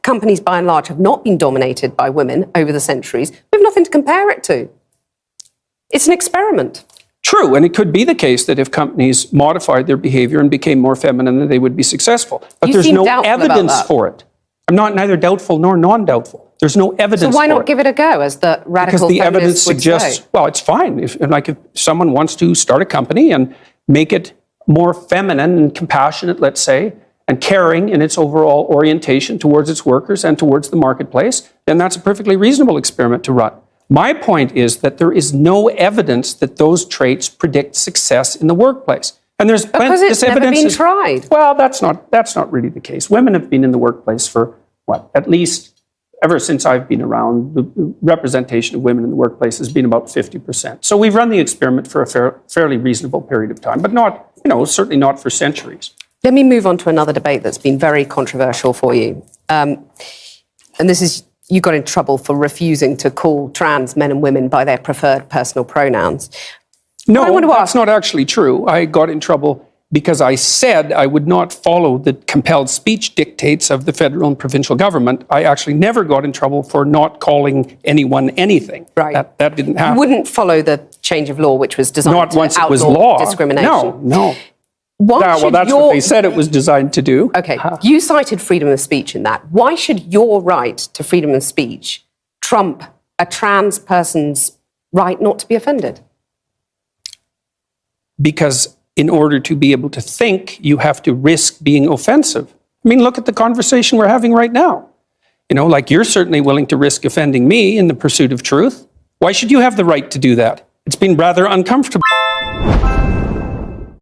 companies, by and large, have not been dominated by women over the centuries. We have nothing to compare it to. It's an experiment. True, and it could be the case that if companies modified their behavior and became more feminine, that they would be successful. But there's no evidence for it. I'm not neither doubtful nor non-doubtful. There's no evidence for it. So why not give it a go, as the radical feminists would say? Because the evidence suggests, well, it's fine. If someone wants to start a company and make it more feminine and compassionate, let's say, and caring in its overall orientation towards its workers and towards the marketplace, then that's a perfectly reasonable experiment to run. My point is that there is no evidence that those traits predict success in the workplace. And there's because it's never been tried. Well, that's not really the case. Women have been in the workplace for, at least ever since I've been around, the representation of women in the workplace has been about 50%. So we've run the experiment for a fairly reasonable period of time, but not, certainly not for centuries. Let me move on to another debate that's been very controversial for you. And this is, you got in trouble for refusing to call trans men and women by their preferred personal pronouns. No, that's not actually true. I got in trouble because I said I would not follow the compelled speech dictates of the federal and provincial government. I actually never got in trouble for not calling anyone anything. Right. That didn't happen. You wouldn't follow the change of law, which was designed not to once it was outlaw law. discrimination. No. Well, that's what they said it was designed to do. Okay, you cited freedom of speech in that. Why should your right to freedom of speech trump a trans person's right not to be offended? Because in order to be able to think, you have to risk being offensive. I mean, look at the conversation we're having right now. You're certainly willing to risk offending me in the pursuit of truth. Why should you have the right to do that? It's been rather uncomfortable.